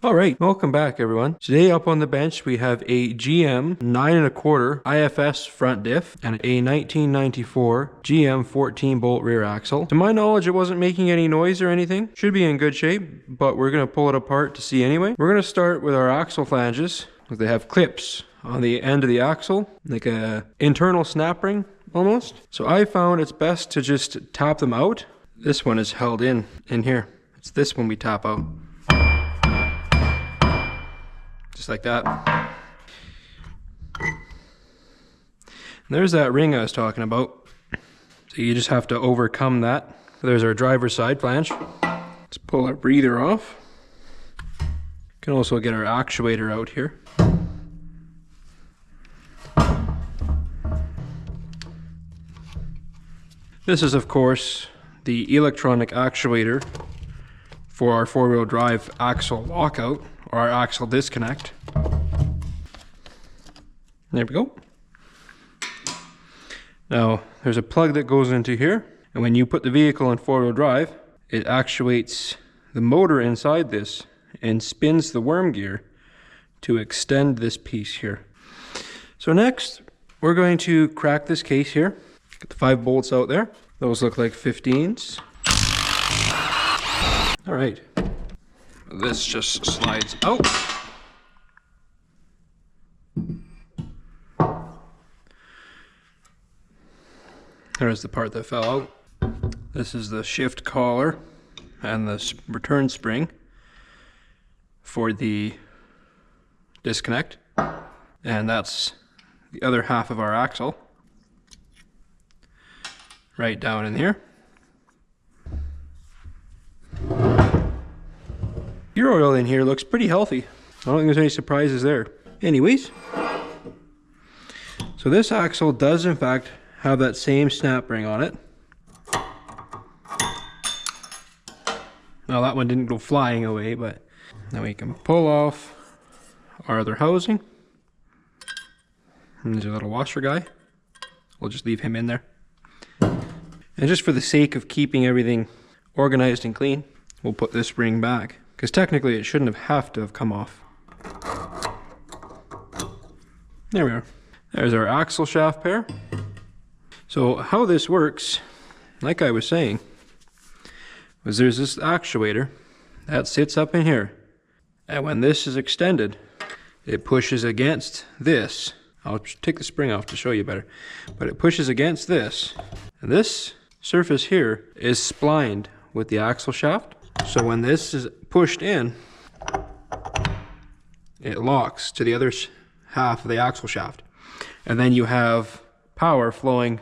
Alright, welcome back everyone. Today up on the bench we have a GM 9.25 IFS front diff and a 1994 GM 14 bolt rear axle. To my knowledge it wasn't making any noise or anything. Should be in good shape, but we're going to pull it apart to see anyway. We're going to start with our axle flanges. They have clips on the end of the axle, like a internal snap ring almost. So I found it's best to just tap them out. This one is held in here. It's this one we tap out. Just like that. And there's that ring I was talking about. So you just have to overcome that. There's our driver's side flange. Let's pull our breather off. Can also get our actuator out here. This is of course the electronic actuator for our four-wheel drive axle lockout, or our axle disconnect. There we go. Now, there's a plug that goes into here, and when you put the vehicle in four-wheel drive, it actuates the motor inside this and spins the worm gear to extend this piece here. So next, we're going to crack this case here. Get the 5 bolts out there. Those look like 15s. All right. This just slides out. There's the part that fell out. This is the shift collar and the return spring for the disconnect. And that's the other half of our axle. Right down in here. Gear oil in here looks pretty healthy. I don't think there's any surprises there. Anyways, so this axle does in fact have that same snap ring on it. Now that one didn't go flying away, but now we can pull off our other housing. And there's a little washer guy. We'll just leave him in there. And just for the sake of keeping everything organized and clean, we'll put this ring back. Because technically it shouldn't have to have come off. There we are. There's our axle shaft pair. So how this works, like I was saying, was there's this actuator that sits up in here. And when this is extended, it pushes against this. I'll take the spring off to show you better. But it pushes against this. And this surface here is splined with the axle shaft. So when this is pushed in, it locks to the other half of the axle shaft. And then you have power flowing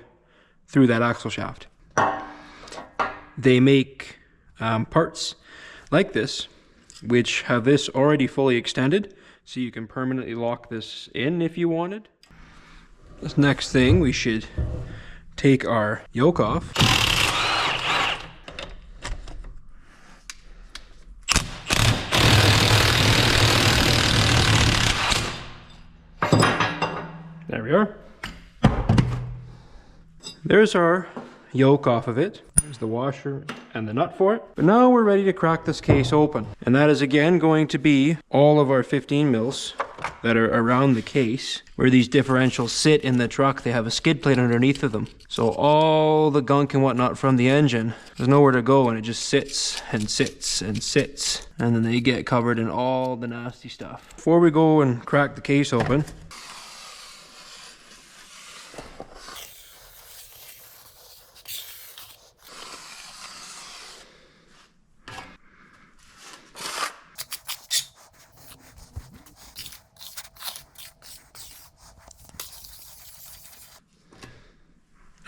through that axle shaft. They make parts like this, which have this already fully extended, so you can permanently lock this in if you wanted. This next thing, we should take our yoke off. There we are. There's our yoke off of it. There's the washer and the nut for it. But now we're ready to crack this case open. And that is again going to be all of our 15 mils that are around the case. Where these differentials sit in the truck, they have a skid plate underneath of them. So all the gunk and whatnot from the engine, there's nowhere to go and it just sits and sits and sits. And then they get covered in all the nasty stuff. Before we go and crack the case open,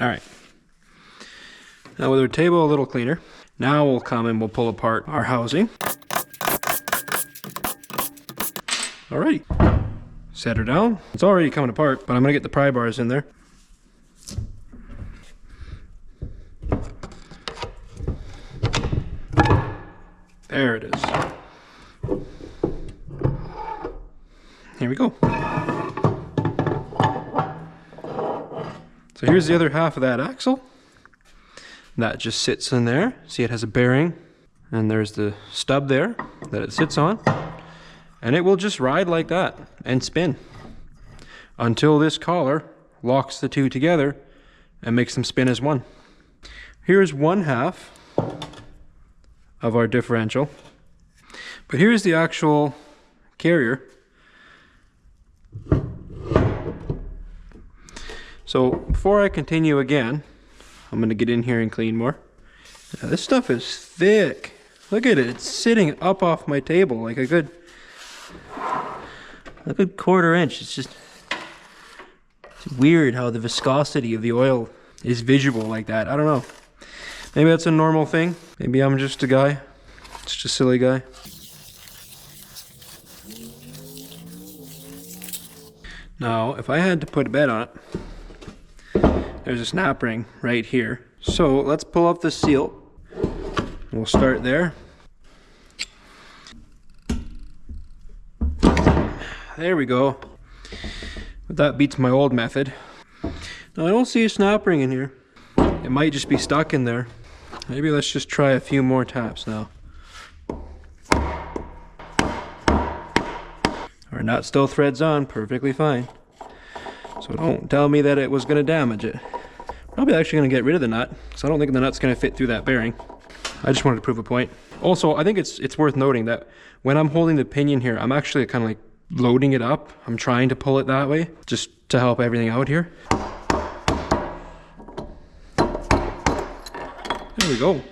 alright, now with our table a little cleaner, now we'll come and we'll pull apart our housing. Alrighty, set her down. It's already coming apart, but I'm going to get the pry bars in there. There it is. Here we go. So here's the other half of that axle. That just sits in there. See, it has a bearing, and there's the stub there that it sits on. and it will just ride like that and spin until this collar locks the two together and makes them spin as one. Here's one half of our differential, but here's the actual carrier. So before I continue again, I'm going to get in here and clean more. Now, this stuff is thick. Look at it, it's sitting up off my table like a good quarter inch. It's weird how the viscosity of the oil is visible like that. I don't know. Maybe that's a normal thing. Maybe I'm just a guy. Just a silly guy. Now, if I had to put a bet on it, there's a snap ring right here. So let's pull up the seal. We'll start there. There we go. But that beats my old method. Now I don't see a snap ring in here. It might just be stuck in there. Maybe let's just try a few more taps now. Our nut still threads on perfectly fine. So don't tell me that it was going to damage it. Probably actually going to get rid of the nut, so I don't think the nut's going to fit through that bearing. I just wanted to prove a point. Also, I think it's worth noting that when I'm holding the pinion here, I'm actually kind of like loading it up. I'm trying to pull it that way, just to help everything out here. There we go.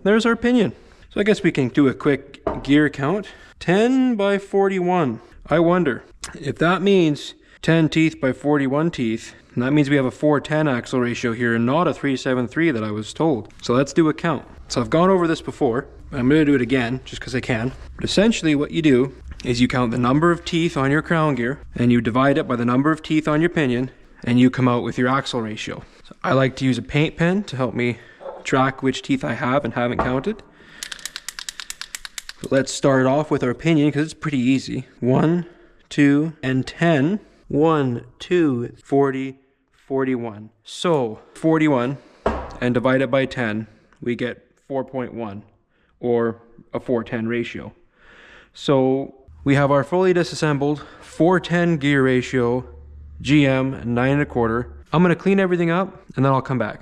There's our pinion. So I guess we can do a quick gear count. 10 by 41. I wonder if that means 10 teeth by 41 teeth. And that means we have a 4:10 axle ratio here and not a 3:73 that I was told. So let's do a count. So I've gone over this before, but I'm going to do it again just because I can. But essentially what you do is you count the number of teeth on your crown gear and you divide it by the number of teeth on your pinion and you come out with your axle ratio. So I like to use a paint pen to help me track which teeth I have and haven't counted. But let's start off with our pinion because it's pretty easy. 1, 2, and 10. 1, 2, 40, 41. So 41 and divide it by 10, we get 4.1 or a 4:10 ratio. So we have our fully disassembled 4:10 gear ratio GM 9 1/4. I'm going to clean everything up and then I'll come back.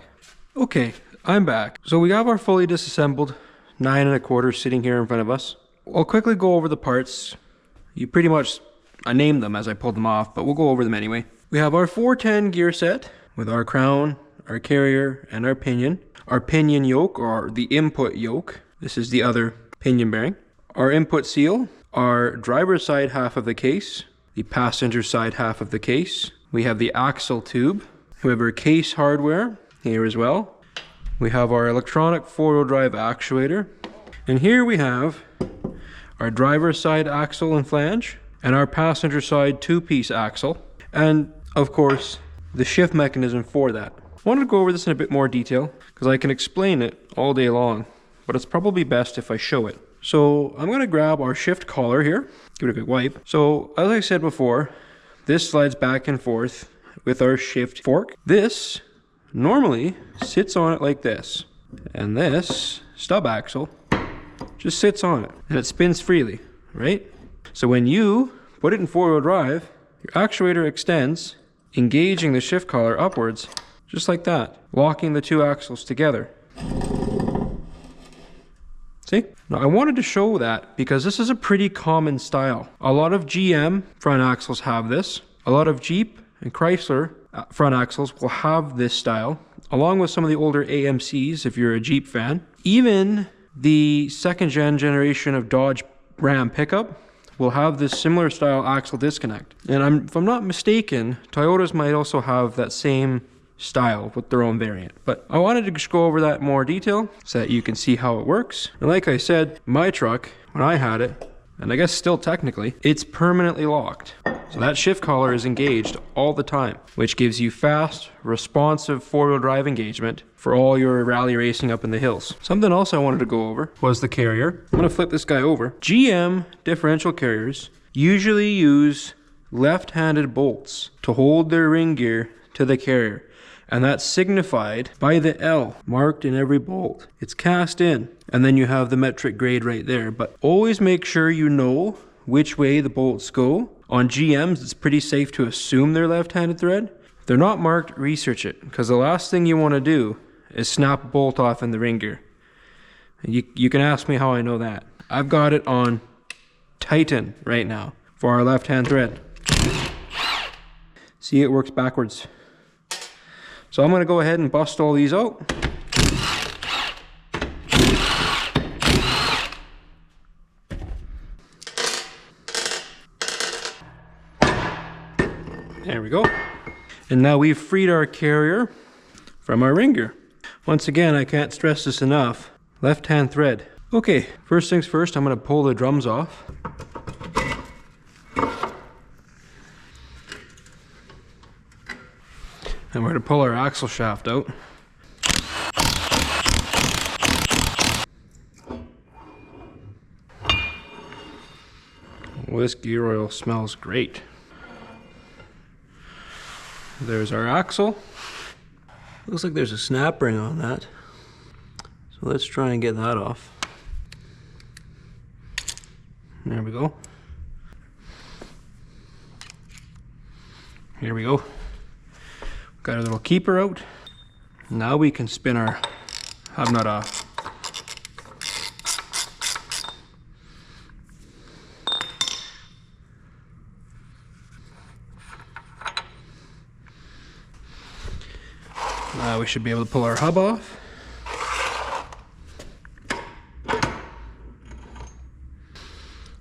Okay, I'm back. So we have our fully disassembled 9 1/4 sitting here in front of us. I'll quickly go over the parts. You pretty much, I named them as I pulled them off, but we'll go over them anyway. We have our 4:10 gear set with our crown, our carrier, and our pinion. Our pinion yoke, or the input yoke. This is the other pinion bearing. Our input seal, our driver's side half of the case, the passenger side half of the case. We have the axle tube. We have our case hardware here as well. We have our electronic four-wheel drive actuator. And here we have our driver's side axle and flange, and our passenger side two-piece axle, and of course the shift mechanism for that. I wanted to go over this in a bit more detail because I can explain it all day long, but it's probably best if I show it. So I'm going to grab our shift collar here, give it a quick wipe. So as I said before, this slides back and forth with our shift fork. This normally sits on it like this, and this stub axle just sits on it and it spins freely, right? So when you put it in four-wheel drive, your actuator extends, engaging the shift collar upwards, just like that, locking the two axles together. See? Now I wanted to show that because this is a pretty common style. A lot of GM front axles have this. A lot of Jeep and Chrysler front axles will have this style, along with some of the older AMCs if you're a Jeep fan. Even the second generation of Dodge Ram pickup will have this similar style axle disconnect. And if I'm not mistaken, Toyotas might also have that same style with their own variant. But I wanted to just go over that in more detail so that you can see how it works. And like I said, my truck, when I had it, and I guess still technically, it's permanently locked. So that shift collar is engaged all the time, which gives you fast, responsive four-wheel drive engagement for all your rally racing up in the hills. Something else I wanted to go over was the carrier. I'm gonna flip this guy over. GM differential carriers usually use left-handed bolts to hold their ring gear to the carrier. And that's signified by the L marked in every bolt. It's cast in, and then you have the metric grade right there. But always make sure you know which way the bolts go. On GMs, it's pretty safe to assume they're left-handed thread. If they're not marked, research it, because the last thing you want to do is snap a bolt off in the ring gear. You can ask me how I know that. I've got it on Titan right now for our left-hand thread. See, it works backwards. So I'm going to go ahead and bust all these out. There we go. And now we've freed our carrier from our ring gear. Once again, I can't stress this enough. Left-hand thread. Okay, first things first, I'm going to pull the drums off. And we're going to pull our axle shaft out. Well, this gear oil smells great. There's our axle. Looks like there's a snap ring on that. So let's try and get that off. There we go. Here we go. Got our little keeper out. Now we can spin our hub nut off. Now we should be able to pull our hub off.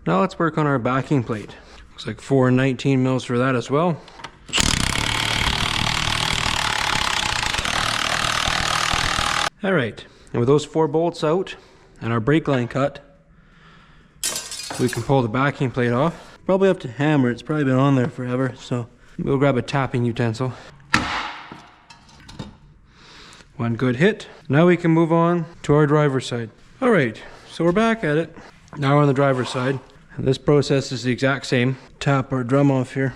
Now let's work on our backing plate. Looks like 4 19 mils for that as well. Alright, and with those 4 bolts out and our brake line cut, we can pull the backing plate off. Probably have to hammer, it's probably been on there forever, so we'll grab a tapping utensil. One good hit. Now we can move on to our driver's side. Alright, so we're back at it. Now we're on the driver's side. And this process is the exact same. Tap our drum off here.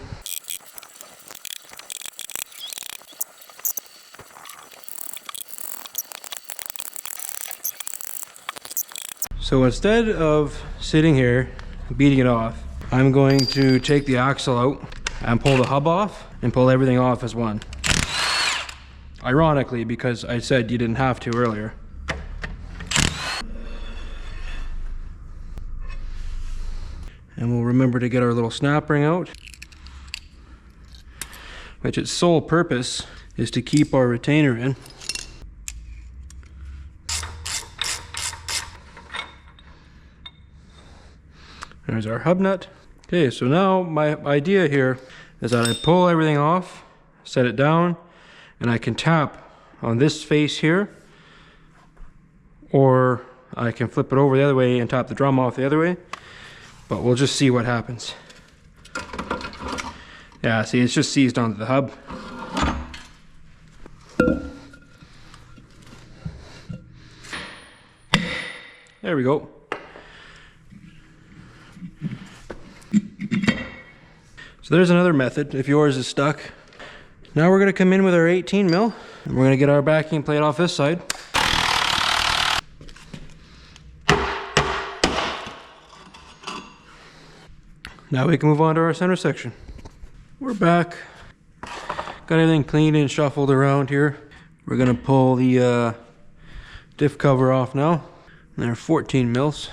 So instead of sitting here beating it off, I'm going to take the axle out and pull the hub off and pull everything off as one. Ironically, because I said you didn't have to earlier. And we'll remember to get our little snap ring out, which its sole purpose is to keep our retainer in. There's our hub nut. Okay, so now my idea here is that I pull everything off, set it down, and I can tap on this face here, or I can flip it over the other way and tap the drum off the other way, but we'll just see what happens. Yeah, see, it's just seized onto the hub. There we go. So there's another method if yours is stuck. Now we're going to come in with our 18 mil and we're going to get our backing plate off this side. Now we can move on to our center section. We're back. Got everything cleaned and shuffled around here. We're going to pull the diff cover off now. And they're 14 mils.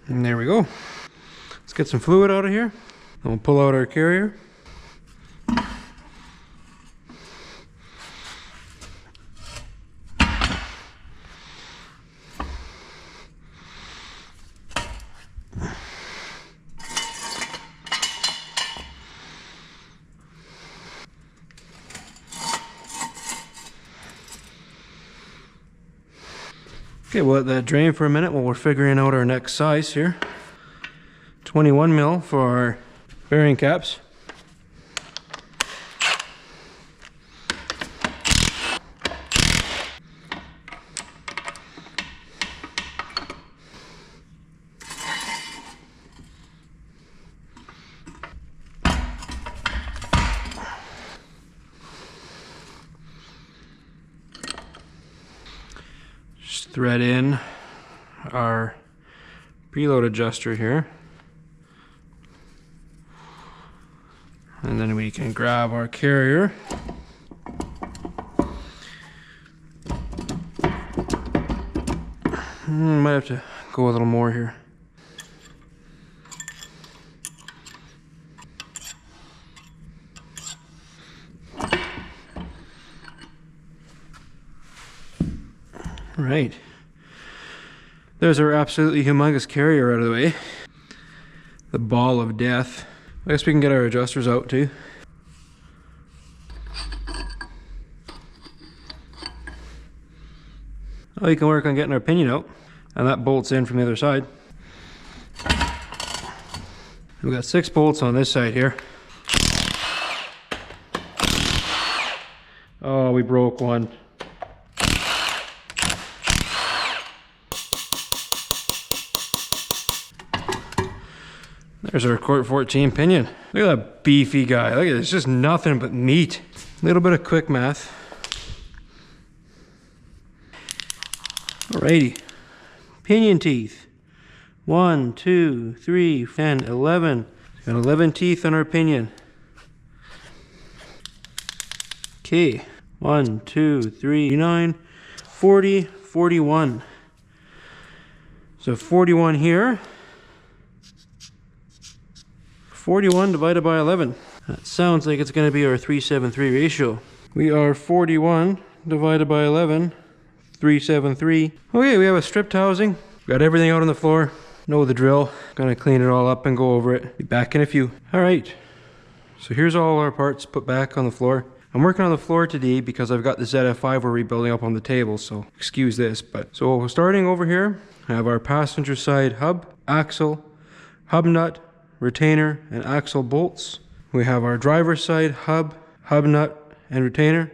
And there we go. Let's get some fluid out of here. And we'll pull out our carrier. Okay, we'll let that drain for a minute while we're figuring out our next size here. 21 mil for our bearing caps. thread in our preload adjuster here. And then we can grab our carrier. Might have to go a little more here. Right. There's our absolutely humongous carrier out of the way. The ball of death. I guess we can get our adjusters out too. Oh, we can work on getting our pinion out. And that bolts in from the other side. We've got 6 bolts on this side here. Oh, we broke one. There's our Court 14 pinion. Look at that beefy guy. Look at this, just nothing but meat. A little bit of quick math. Alrighty. Pinion teeth. 1, 2, 3, 10, 11. Got 11 teeth on our pinion. Okay. 1, 2, 3, 9, 40, 41. So 41 here. 41 divided by 11. That sounds like it's going to be our 373 ratio. We are 41 divided by 11. 373. Okay, we have a stripped housing. Got everything out on the floor. Know the drill. Gonna clean it all up and go over it. Be back in a few. Alright. So here's all our parts put back on the floor. I'm working on the floor today because I've got the ZF5 we're rebuilding up on the table, so excuse this. But so starting over here, I have our passenger side hub, axle, hub nut, retainer, and axle bolts. We have our driver's side hub, hub nut, and retainer,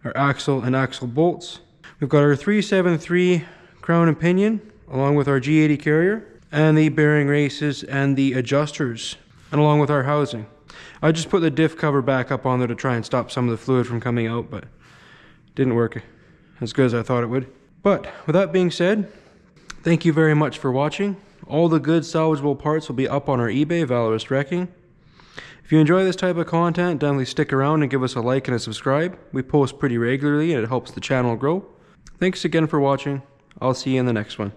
our axle and axle bolts. We've got our 373 crown and pinion, along with our G80 carrier, and the bearing races and the adjusters, and along with our housing. I just put the diff cover back up on there to try and stop some of the fluid from coming out, but didn't work as good as I thought it would. But with that being said, thank you very much for watching. All the good salvageable parts will be up on our eBay, Valorous Wrecking. If you enjoy this type of content, definitely stick around and give us a like and a subscribe. We post pretty regularly and it helps the channel grow. Thanks again for watching. I'll see you in the next one.